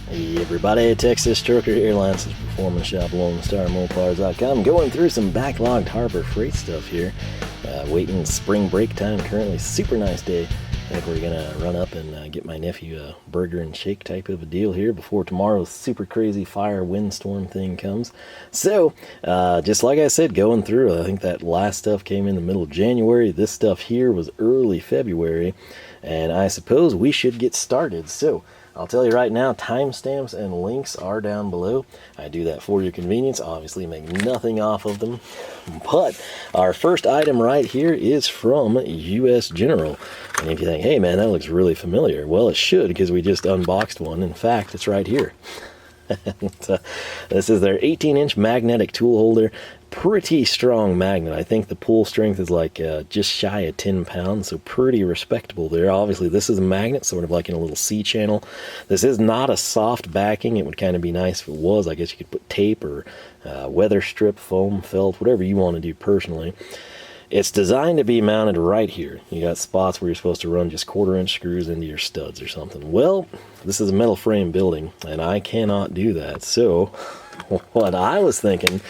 Hey everybody, Texas Trucker here, Lance's Performance Shop, LoneStarMopars.com. Going through some backlogged Harbor Freight stuff here. Waiting spring break time currently. Super nice day. I think we're gonna run up and get my nephew a burger and shake type of a deal here before tomorrow's super crazy fire windstorm thing comes. So, just like I said, going through, I think that last stuff came in the middle of January. This stuff here was early February, and I suppose we should get started. So, I'll tell you right now, timestamps and links are down below. I do that for your convenience. Obviously, make nothing off of them. But our first item right here is from US General. And if you think, hey man, that looks really familiar, well, it should, because we just unboxed one. In fact, it's right here. This is their 18-inch magnetic tool holder. Pretty strong magnet. I think the pull strength is like just shy of 10 pounds, so pretty respectable there. Obviously, this is a magnet, sort of like in a little C channel. This is not a soft backing. It would kind of be nice if it was. I guess you could put tape or weather strip, foam, felt, whatever you want to do personally. It's designed to be mounted right here. You got spots where you're supposed to run just 1/4-inch screws into your studs or something. Well, this is a metal frame building, and I cannot do that. So, what I was thinking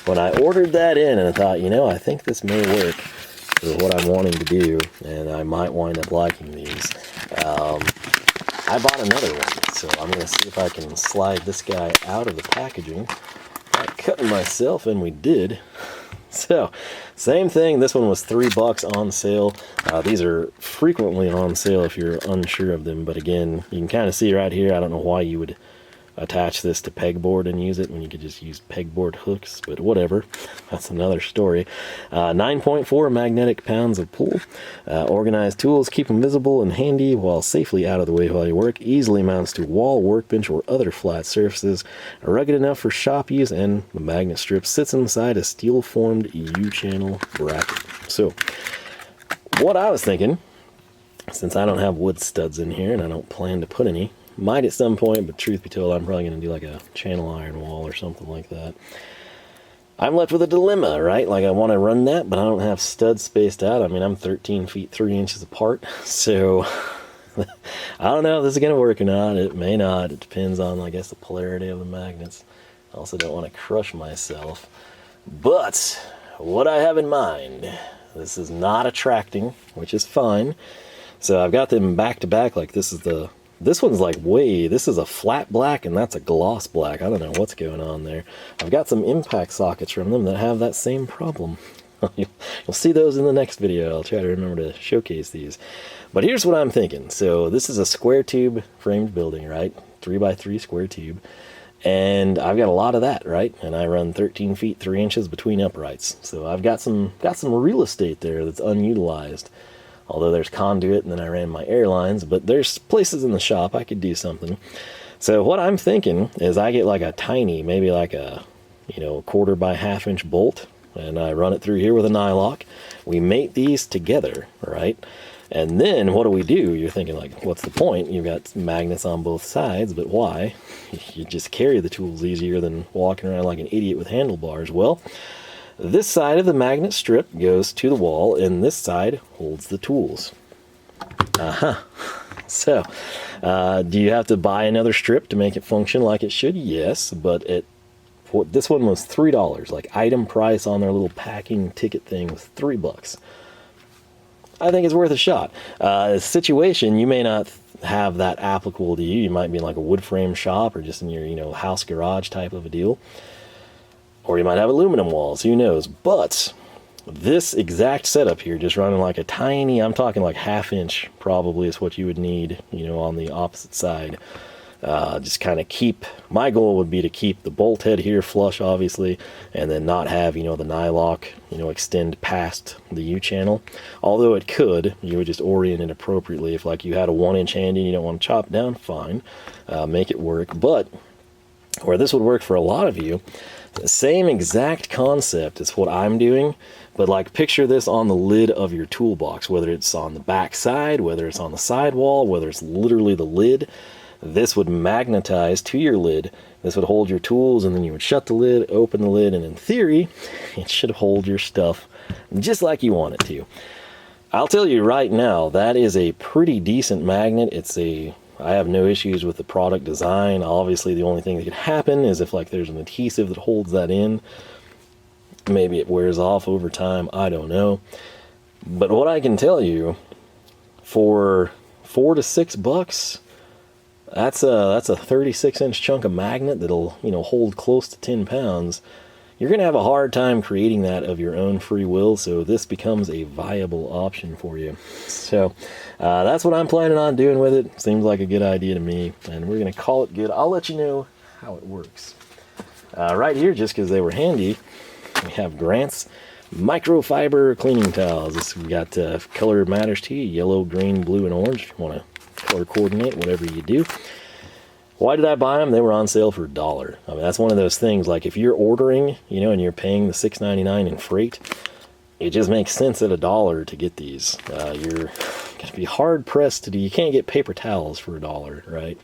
when I ordered that in, and I thought, you know, I think this may work for what I'm wanting to do, and I might wind up liking these. I bought another one, so I'm going to see if I can slide this guy out of the packaging. I cut it myself, and we did. So, same thing. This one was $3 on sale. These are frequently on sale if you're unsure of them. But again, you can kind of see right here. I don't know why you would attach this to pegboard and use it when you could just use pegboard hooks, but whatever, that's another story. 9.4 magnetic pounds of pull. Organized tools, keep them visible and handy while safely out of the way while you work. Easily mounts to wall, workbench, or other flat surfaces. Rugged enough for shop use, and the magnet strip sits inside a steel formed U-channel bracket. So what I was thinking, since I don't have wood studs in here and I don't plan to put any, might at some point, but truth be told, I'm probably going to do like a channel iron wall or something like that. I'm left with a dilemma, right? Like, I want to run that, but I don't have studs spaced out. I mean, I'm 13 feet 3 inches apart, so I don't know if this is going to work or not. It may not. It depends on, I guess, the polarity of the magnets. I also don't want to crush myself. But what I have in mind, this is not attracting, which is fine. So I've got them back to back. Like, this one's like this is a flat black and that's a gloss black. I don't know what's going on there. I've got some impact sockets from them that have that same problem. You'll see those in the next video. I'll try to remember to showcase these. But here's what I'm thinking. So this is a square tube framed building, right? 3x3 square tube. And I've got a lot of that, right? And I run 13 feet 3 inches between uprights. So I've got some real estate there that's unutilized. Although there's conduit, and then I ran my airlines, but there's places in the shop I could do something. So what I'm thinking is I get like a tiny, maybe like a, 1/4 by 1/2 inch bolt, and I run it through here with a nylock. We mate these together, right? And then what do? You're thinking like, what's the point? You've got magnets on both sides, but why? You just carry the tools easier than walking around like an idiot with handlebars. Well, this side of the magnet strip goes to the wall, and this side holds the tools. So, do you have to buy another strip to make it function like it should? Yes, but this one was $3. Like, item price on their little packing ticket thing was $3. I think it's worth a shot. Situation, you may not have that applicable to you. You might be in like a wood frame shop or just in your, house garage type of a deal. Or you might have aluminum walls, who knows. But this exact setup here, just running like a tiny, I'm talking like 1/2 inch probably is what you would need, on the opposite side. Just kind of my goal would be to keep the bolt head here flush, obviously, and then not have, the nylock, extend past the U-channel. Although it could, you would just orient it appropriately. If like you had a 1-inch handy and you don't want to chop down, fine, make it work. But where this would work for a lot of you, the same exact concept is what I'm doing, but like picture this on the lid of your toolbox, whether it's on the back side, whether it's on the sidewall, whether it's literally the lid. This would magnetize to your lid. This would hold your tools, and then you would shut the lid, open the lid, and in theory, it should hold your stuff just like you want it to. I'll tell you right now, that is a pretty decent magnet. It's a I have no issues with the product design. Obviously, the only thing that could happen is if like there's an adhesive that holds that in. Maybe it wears off over time. I don't know. But what I can tell you, for $4 to $6, that's a 36-inch chunk of magnet that'll, you know, hold close to 10 pounds. You're going to have a hard time creating that of your own free will, so this becomes a viable option for you. So that's what I'm planning on doing with it. Seems like a good idea to me, and we're going to call it good. I'll let you know how it works. Right here, just because they were handy, we have Grant's Microfiber cleaning towels. We got color matters to you, yellow, green, blue, and orange. If you want to color coordinate, whatever you do. Why did I buy them? They were on sale for $1. I mean, that's one of those things, like if you're ordering, you know, and you're paying the $6.99 in freight, it just makes sense at $1 to get these. You're going to be hard pressed to do. You can't get paper towels for $1, right?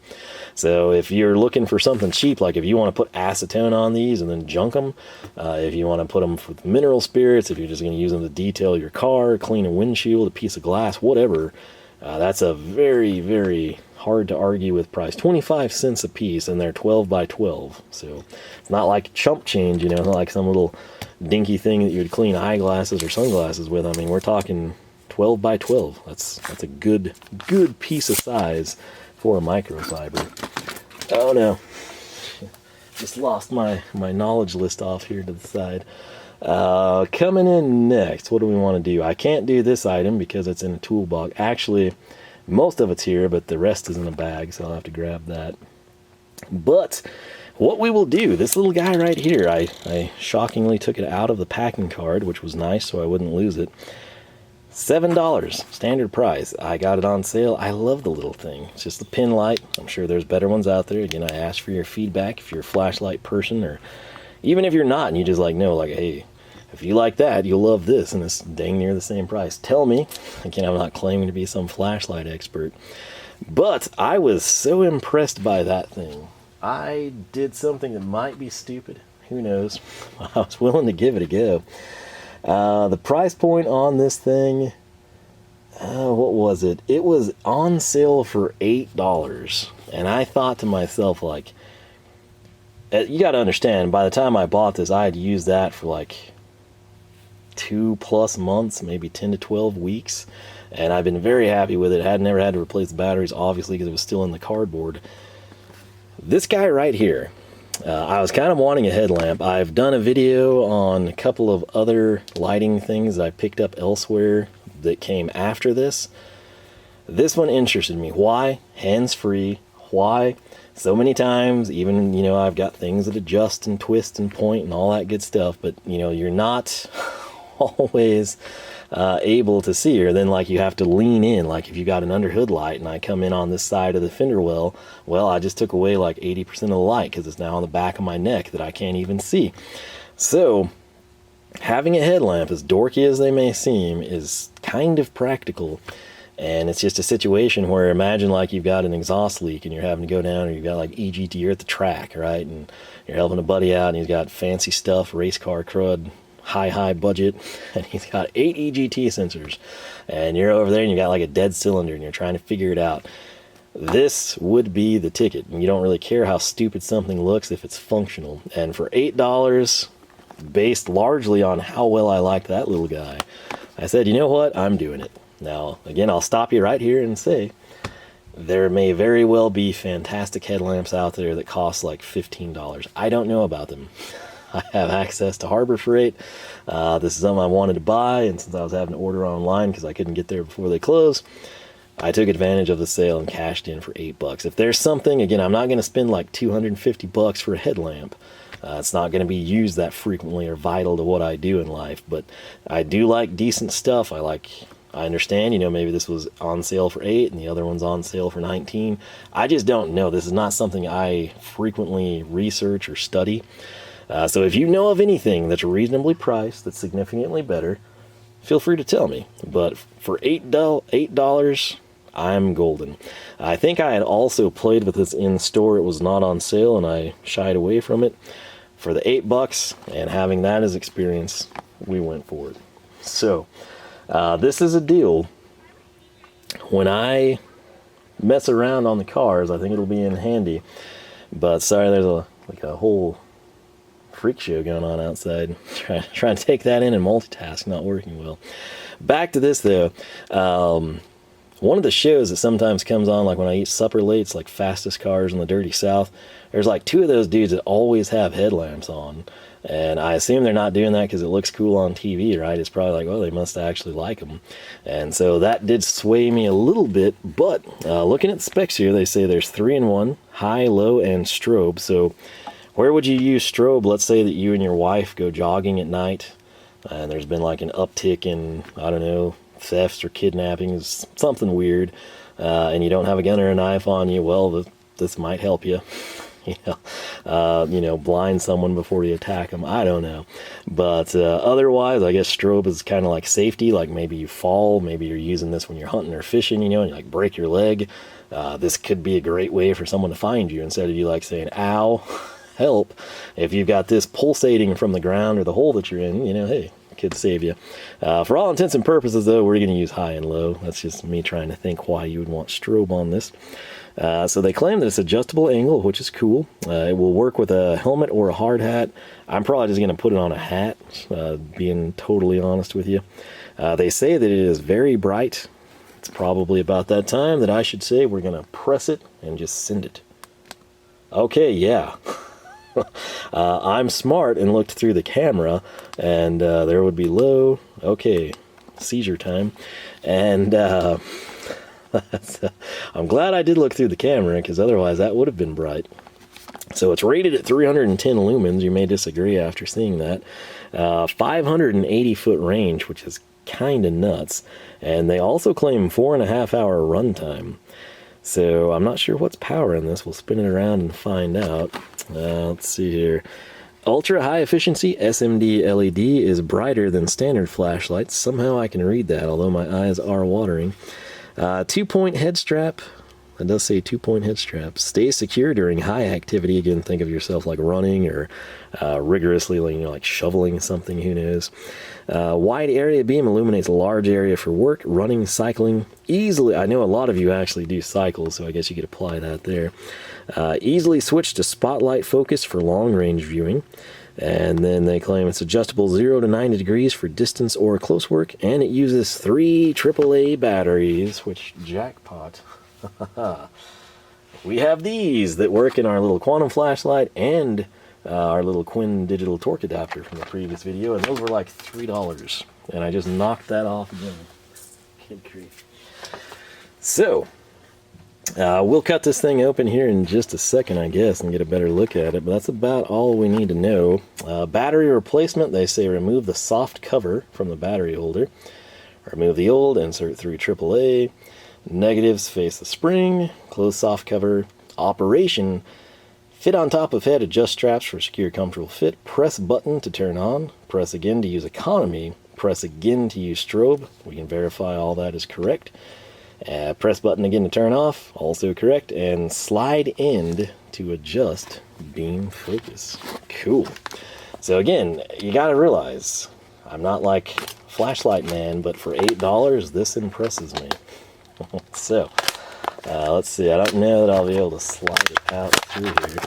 So if you're looking for something cheap, like if you want to put acetone on these and then junk them, if you want to put them with mineral spirits, if you're just going to use them to detail your car, clean a windshield, a piece of glass, whatever, that's a very, very hard to argue with price. 25 cents a piece, and they're 12 by 12. So it's not like chump change, you know, not like some little dinky thing that you would clean eyeglasses or sunglasses with. I mean, we're talking 12 by 12. That's a good piece of size for a microfiber. Oh no, just lost my knowledge list off here to the side. Coming in next, what do we want to do? I can't do this item because it's in a toolbox. Actually, most of it's here, but the rest is in a bag, so I'll have to grab that. But what we will do, this little guy right here, I shockingly took it out of the packing card, which was nice so I wouldn't lose it. $7, standard price. I got it on sale. I love the little thing. It's just a pin light. I'm sure there's better ones out there. Again, I asked for your feedback if you're a flashlight person, or even if you're not and you just like, no, like, hey, if you like that, you'll love this, and it's dang near the same price. Tell me. Again, I'm not claiming to be some flashlight expert, but I was so impressed by that thing. I did something that might be stupid. Who knows? I was willing to give it a go. The price point on this thing, what was it? It was on sale for $8. And I thought to myself, like, you got to understand, by the time I bought this, I had used that for like 2+ months, maybe 10 to 12 weeks. And I've been very happy with it. I had never had to replace the batteries, obviously, because it was still in the cardboard. This guy right here, I was kind of wanting a headlamp. I've done a video on a couple of other lighting things that I picked up elsewhere that came after this. This one interested me. Why? Hands-free. Why? So many times, even, you know, I've got things that adjust and twist and point and all that good stuff, but, you know, you're not always able to see her. Then, like, you have to lean in. Like, if you got an underhood light and I come in on this side of the fender well, I just took away like 80% of the light because it's now on the back of my neck that I can't even see. So having a headlamp, as dorky as they may seem, is kind of practical. And it's just a situation where, imagine like you've got an exhaust leak and you're having to go down, or you've got like EGT, you're at the track, right? And you're helping a buddy out and he's got fancy stuff, race car crud, high budget, and he's got 8 EGT sensors, and you're over there and you got like a dead cylinder and you're trying to figure it out. This would be the ticket. And you don't really care how stupid something looks if it's functional. And for $8, based largely on how well I liked that little guy, I said, you know what, I'm doing it. Now, again, I'll stop you right here and say, there may very well be fantastic headlamps out there that cost like $15. I don't know about them. I have access to Harbor Freight. This is something I wanted to buy, and since I was having to order online because I couldn't get there before they close, I took advantage of the sale and cashed in for $8. If there's something, again, I'm not going to spend like $250 for a headlamp. It's not going to be used that frequently or vital to what I do in life, but I do like decent stuff. I understand, you know, maybe this was on sale for $8 and the other one's on sale for $19. I just don't know. This is not something I frequently research or study. So if you know of anything that's reasonably priced, that's significantly better, feel free to tell me. But for $8, I'm golden. I think I had also played with this in store. It was not on sale and I shied away from it. For the $8 and having that as experience, we went for it. So this is a deal. When I mess around on the cars, I think it'll be in handy. But sorry, there's a whole freak show going on outside. Trying to take that in and multitask, not working well. Back to this though. One of the shows that sometimes comes on, like when I eat supper late, it's like Fastest Cars in the Dirty South. There's like two of those dudes that always have headlamps on. And I assume they're not doing that because it looks cool on TV, right? It's probably like, well, they must actually like them. And so that did sway me a little bit. But looking at the specs here, they say there's 3-in-1, high, low, and strobe. So where would you use strobe? Let's say that you and your wife go jogging at night, and there's been like an uptick in, I don't know, thefts or kidnappings, something weird, and you don't have a gun or a knife on you. Well, this might help you. Blind someone before you attack them. I don't know. But otherwise, I guess strobe is kind of like safety. Like maybe you fall, maybe you're using this when you're hunting or fishing, and you like break your leg. This could be a great way for someone to find you instead of you like saying, ow, help. If you've got this pulsating from the ground or the hole that you're in, hey, could save you. For all intents and purposes, though, we're going to use high and low. That's just me trying to think why you would want strobe on this. So they claim that it's adjustable angle, which is cool. It will work with a helmet or a hard hat. I'm probably just going to put it on a hat, being totally honest with you. They say that it is very bright. It's probably about that time that I should say we're going to press it and just send it. Okay, yeah. I'm smart and looked through the camera, and there would be low. Okay, seizure time. And I'm glad I did look through the camera, because otherwise that would have been bright. So it's rated at 310 lumens. You may disagree after seeing that. 580 foot range, which is kind of nuts. And they also claim 4.5 hour runtime. So I'm not sure what's powering this. We'll spin it around and find out. Let's see here. Ultra high efficiency SMD LED is brighter than standard flashlights. Somehow I can read that, although my eyes are watering. 2-point head strap. It does say 2-point head strap. Stays secure during high activity. Again, think of yourself like running or rigorously, like shoveling something, who knows. Wide area beam illuminates a large area for work, running, cycling. Easily, I know a lot of you actually do cycles, so I guess you could apply that there. Easily switch to spotlight focus for long range viewing. And then they claim it's adjustable 0 to 90 degrees for distance or close work, and it uses 3 AAA batteries, which jackpot. We have these that work in our little quantum flashlight and our little Quinn digital torque adapter from the previous video, and those were like $3, and I just knocked that off again. Kid grief. So we'll cut this thing open here in just a second, I guess, and get a better look at it, but that's about all we need to know. Battery replacement, they say remove the soft cover from the battery holder. Remove the old, insert 3 AAA. Negatives, face the spring, close soft cover. Operation, fit on top of head, adjust straps for secure, comfortable fit. Press button to turn on. Press again to use economy. Press again to use strobe. We can verify all that is correct. Press button again to turn off, also correct. And slide end to adjust beam focus. Cool. So again, you got to realize, I'm not like flashlight man, but for $8, this impresses me. So, let's see. I don't know that I'll be able to slide it out through here.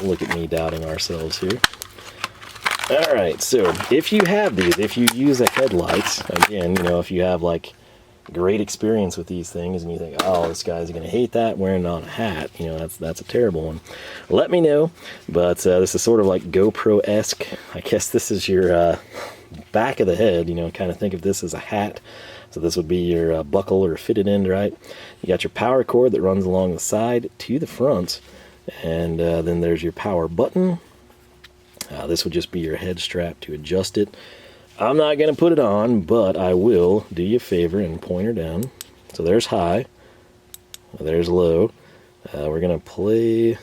Look at me doubting ourselves here. Alright, so if you have these, if you use a headlight, again, if you have like great experience with these things and you think, oh, this guy's going to hate that wearing it on a hat, that's a terrible one. Let me know, but this is sort of like GoPro-esque. I guess this is your back of the head, kind of think of this as a hat. So this would be your buckle or fitted end, right? You got your power cord that runs along the side to the front, and then there's your power button. This would just be your head strap to adjust it. I'm not going to put it on, but I will do you a favor and point her down. So there's high, there's low. We're going to play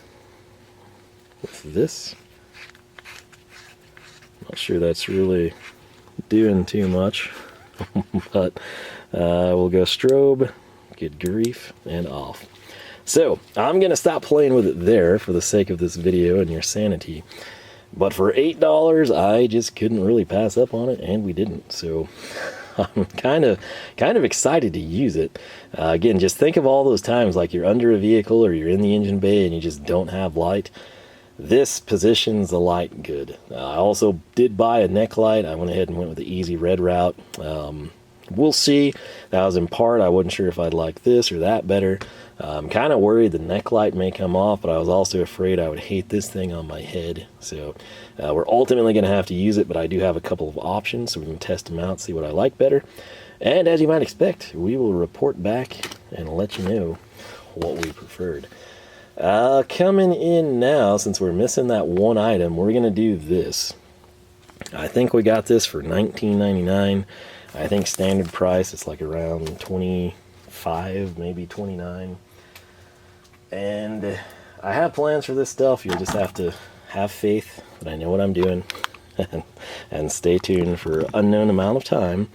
with this. Not sure that's really doing too much. But we'll go strobe, good grief, and off. So I'm going to stop playing with it there for the sake of this video and your sanity. But for $8, I just couldn't really pass up on it, and we didn't. So I'm kind of excited to use it. Again, just think of all those times like you're under a vehicle or you're in the engine bay and you just don't have light. This positions the light good. I also did buy a neck light. I went ahead and went with the easy red route. We'll see. That was in part, I wasn't sure if I'd like this or that better. I'm kind of worried the neck light may come off, but I was also afraid I would hate this thing on my head. So we're ultimately going to have to use it, but I do have a couple of options, so we can test them out, see what I like better. And as you might expect, we will report back and let you know what we preferred. Coming in now, since we're missing that one item, we're going to do this. I think we got this for $19.99. I think standard price is like around 25, maybe 29. And I have plans for this stuff. You'll just have to have faith that I know what I'm doing and stay tuned for an unknown amount of time.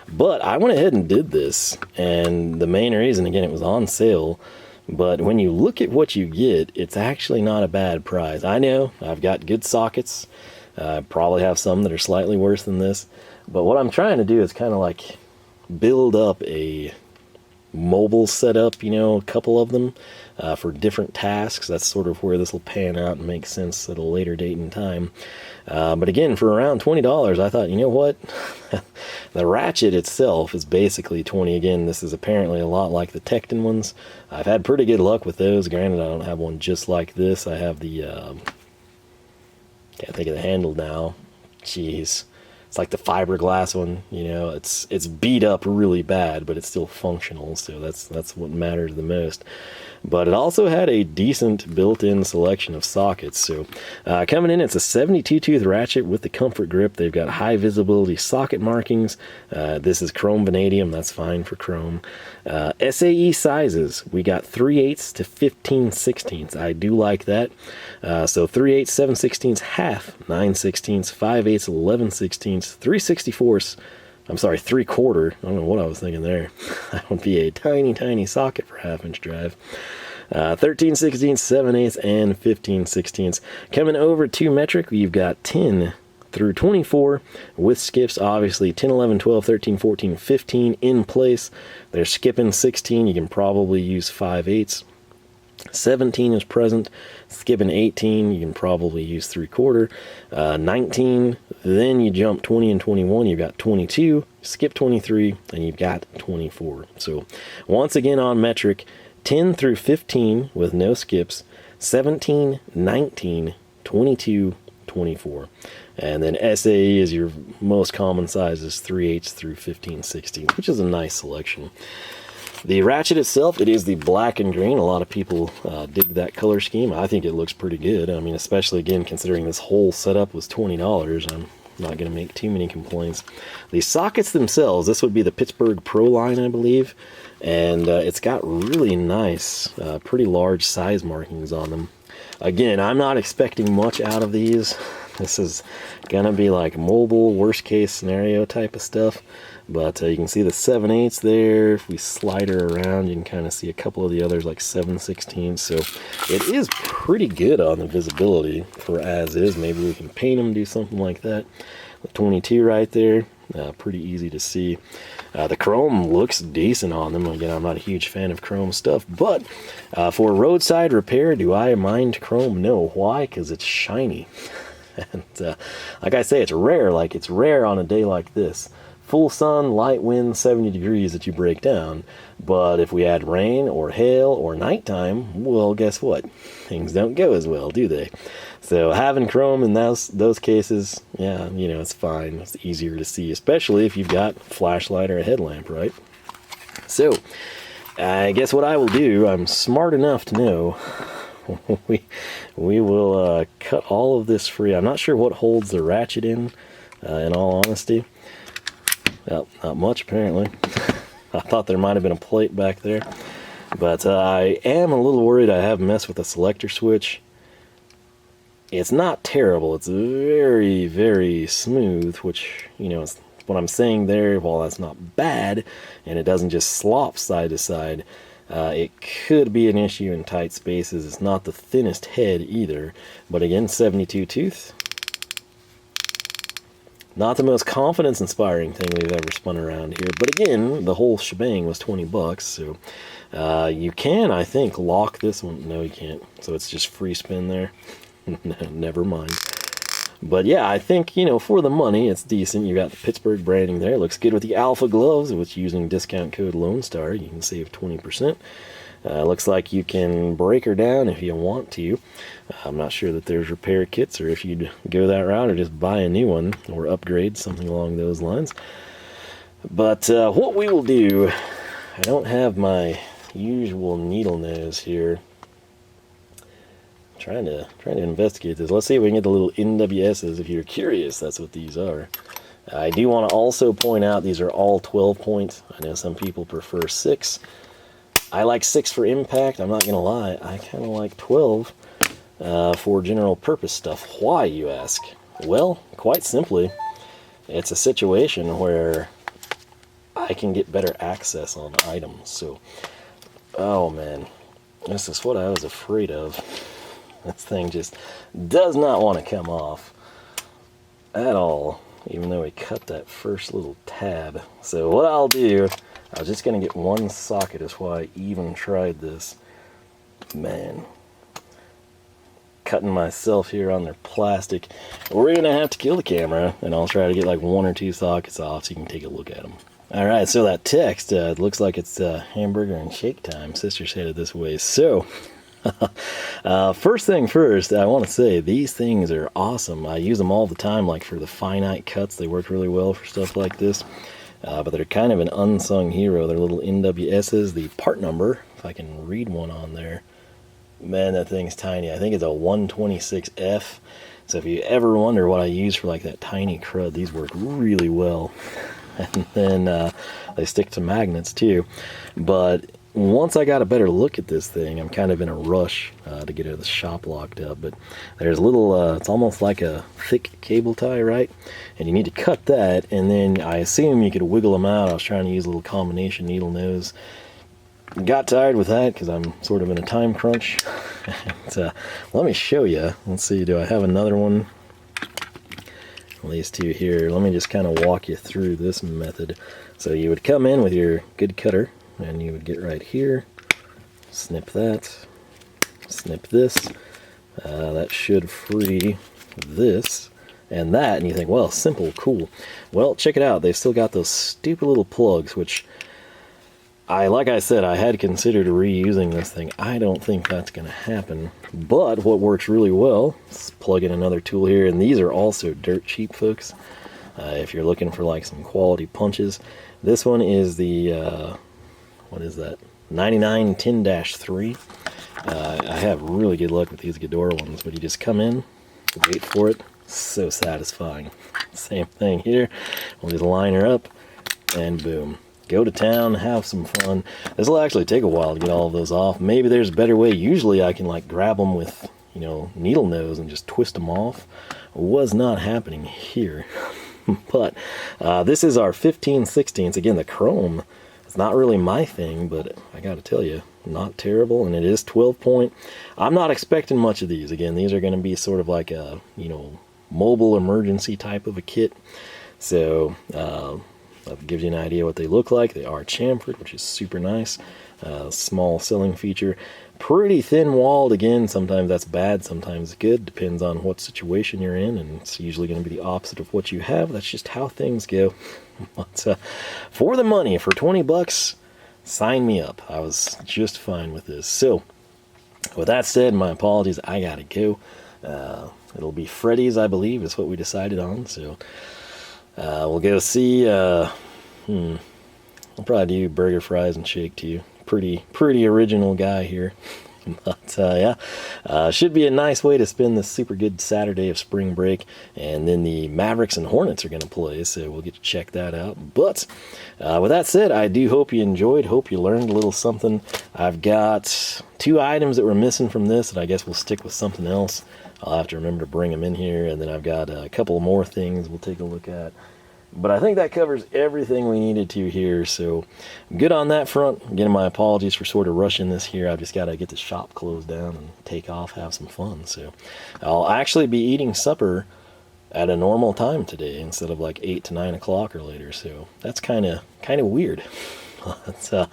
But I went ahead and did this, and the main reason, again, it was on sale. But when you look at what you get, it's actually not a bad price. I know I've got good sockets. I probably have some that are slightly worse than this. But what I'm trying to do is kind of like build up a mobile setup, you know, a couple of them for different tasks. That's sort of where this will pan out and make sense at a later date and time. But again, for around $20, I thought, you know what? The Ratchet itself is basically 20. Again, this is apparently a lot like the Tecton ones. I've had pretty good luck with those. Granted, I don't have one just like this. I have the, can't think of the handle now. Jeez. It's like the fiberglass one, you know, it's beat up really bad, but it's still functional, so that's what matters the most. But it also had a decent built-in selection of sockets. So coming in, it's a 72-tooth ratchet with the comfort grip. They've got high visibility socket markings. This is chrome vanadium, that's fine for chrome. SAE sizes, we got 3/8 to 15/16. I do like that. So 3/8, 7/16, half, 9/16, 5/8, 11/16, 3/64. I'm sorry, 3/4. I don't know what I was thinking there. That would be a tiny, tiny socket for half-inch drive. 13/16, 7/8, and 15/16. Coming over to metric, you've got 10 through 24 with skips, obviously 10, 11, 12, 13, 14, 15 in place. They're skipping 16. You can probably use 5/8. 17 is present, skipping 18, you can probably use 3/4. 19, then you jump 20 and 21, you've got 22, skip 23, and you've got 24. So once again on metric, 10 through 15 with no skips, 17, 19, 22, 24. And then SAE is your most common sizes, 3/8 through 15/16, which is a nice selection. The Ratchet itself, it is the black and green. A lot of people dig that color scheme. I think it looks pretty good. I mean, especially, again, considering this whole setup was $20, I'm not going to make too many complaints. The sockets themselves, this would be the Pittsburgh Pro line, I believe. And it's got really nice, pretty large size markings on them. Again, I'm not expecting much out of these. This is going to be like mobile, worst case scenario type of stuff. But you can see the 7/8 there. If we slide her around, you can kind of see a couple of the others like 7/16. So it is pretty good on the visibility for as is. Maybe we can paint them, do something like that. The 22 right there, pretty easy to see. The chrome looks decent on them. Again, I'm not a huge fan of chrome stuff, but for roadside repair, do I mind chrome? No. Why? Because it's shiny. And like I say, it's rare. Like, it's rare on a day like this. Full sun, light wind, 70 degrees that you break down. But if we add rain or hail or nighttime, well, guess what? Things don't go as well, do they? So having chrome in those cases, yeah, you know, it's fine. It's easier to see, especially if you've got a flashlight or a headlamp, right? So I guess what I will do, I'm smart enough to know we will cut all of this free. I'm not sure what holds the Ratchet in all honesty. Well, not much apparently. I thought there might have been a plate back there, but I am a little worried. I have messed with the selector switch. It's not terrible. It's very, very smooth, which, you know, is what I'm saying there. While that's not bad, and it doesn't just slop side to side, it could be an issue in tight spaces. It's not the thinnest head either, but again, 72 tooth. Not the most confidence-inspiring thing we've ever spun around here, but again, the whole shebang was 20 bucks, so you can, I think, lock this one. No, you can't. So it's just free spin there. Never mind. But yeah, I think, you know, for the money, it's decent. You got the Pittsburgh branding there. Looks good with the Alpha gloves, which using discount code Lone Star, you can save 20%. Looks like you can break her down if you want to. I'm not sure that there's repair kits, or if you'd go that route or just buy a new one or upgrade, something along those lines. But what we will do, I don't have my usual needle nose here. Trying to investigate this. Let's see if we can get the little NWSs. If you're curious, that's what these are. I do want to also point out these are all 12 points. I know some people prefer 6. I like 6 for impact. I'm not going to lie. I kind of like 12 for general purpose stuff. Why, you ask? Well, quite simply, it's a situation where I can get better access on items. So, oh man, this is what I was afraid of. This thing just does not want to come off at all, even though we cut that first little tab. So what I'll do, I was just going to get one socket, is why I even tried this. Man, cutting myself here on their plastic. We're going to have to kill the camera, and I'll try to get like 1 or 2 sockets off so you can take a look at them. Alright, so that text, it looks like it's hamburger and shake time. Sister's headed this way. So, first thing first, I want to say these things are awesome. I use them all the time, like for the finite cuts. They work really well for stuff like this. But they're kind of an unsung hero. They're little NWSs. The part number, if I can read one on there, man, that thing's tiny. I think it's a 126F. So if you ever wonder what I use for like that tiny crud, these work really well. And then they stick to magnets too. But once I got a better look at this thing, I'm kind of in a rush to get it the shop locked up. But there's a little, it's almost like a thick cable tie, right? And you need to cut that, and then I assume you could wiggle them out. I was trying to use a little combination needle nose. Got tired with that because I'm sort of in a time crunch. And, let me show you. Let's see, do I have another one? These two here. Let me just kind of walk you through this method. So you would come in with your good cutter, and you would get right here, snip that, snip this. That should free this and that, and you think, well, simple, cool. Well, check it out. They've still got those stupid little plugs, which like I said, I had considered reusing this thing. I don't think that's going to happen. But what works really well is plug in another tool here, and these are also dirt cheap, folks. If you're looking for like some quality punches, this one is the what is that? 9910-3. I have really good luck with these Ghidorah ones, but you just come in, wait for it. So satisfying. Same thing here. We'll just line her up, and boom. Go to town, have some fun. This will actually take a while to get all of those off. Maybe there's a better way. Usually I can like grab them with, you know, needle nose and just twist them off. Was not happening here. But this is our 15/16. Again, the chrome, it's not really my thing, but I gotta tell you, not terrible, and it is 12 point. I'm not expecting much of these. Again, these are going to be sort of like a, you know, mobile emergency type of a kit. So that gives you an idea what they look like. They are chamfered, which is super nice. Small selling feature. Pretty thin walled. Again, sometimes that's bad, sometimes good. Depends on what situation you're in, and it's usually going to be the opposite of what you have. That's just how things go. But for the money, for 20 bucks, sign me up. I was just fine with this. So, with that said, my apologies. I gotta go. It'll be Freddy's, I believe, is what we decided on. So, we'll go see. I'll probably do burger, fries, and shake too. Pretty original guy here. But yeah, should be a nice way to spend this super good Saturday of spring break. And then the Mavericks and Hornets are going to play, so we'll get to check that out. But with that said, I do hope you enjoyed. Hope you learned a little something. I've got 2 items that were missing from this, and I guess we'll stick with something else. I'll have to remember to bring them in here. And then I've got a couple more things we'll take a look at. But I think that covers everything we needed to here, so good on that front. Again, my apologies for sort of rushing this here. I've just got to get the shop closed down and take off, have some fun. So I'll actually be eating supper at a normal time today instead of like 8 to 9 o'clock or later. So that's kind of weird. But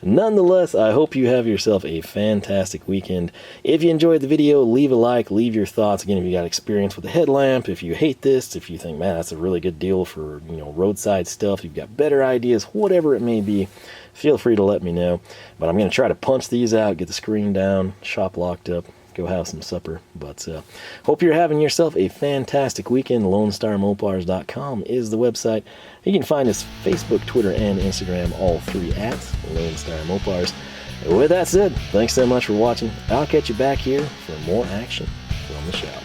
nonetheless, I hope you have yourself a fantastic weekend. If you enjoyed the video, leave a like, leave your thoughts. Again, if you got experience with the headlamp, if you hate this, if you think, man, that's a really good deal for, you know, roadside stuff, you've got better ideas, whatever it may be, feel free to let me know. But I'm going to try to punch these out, get the screen down, shop locked up, go have some supper. But hope you're having yourself a fantastic weekend. LoneStarMopars.com is the website. You can find us Facebook, Twitter, and Instagram, all three at Lone Star Mopars. With that said, thanks so much for watching. I'll catch you back here for more action from the shop.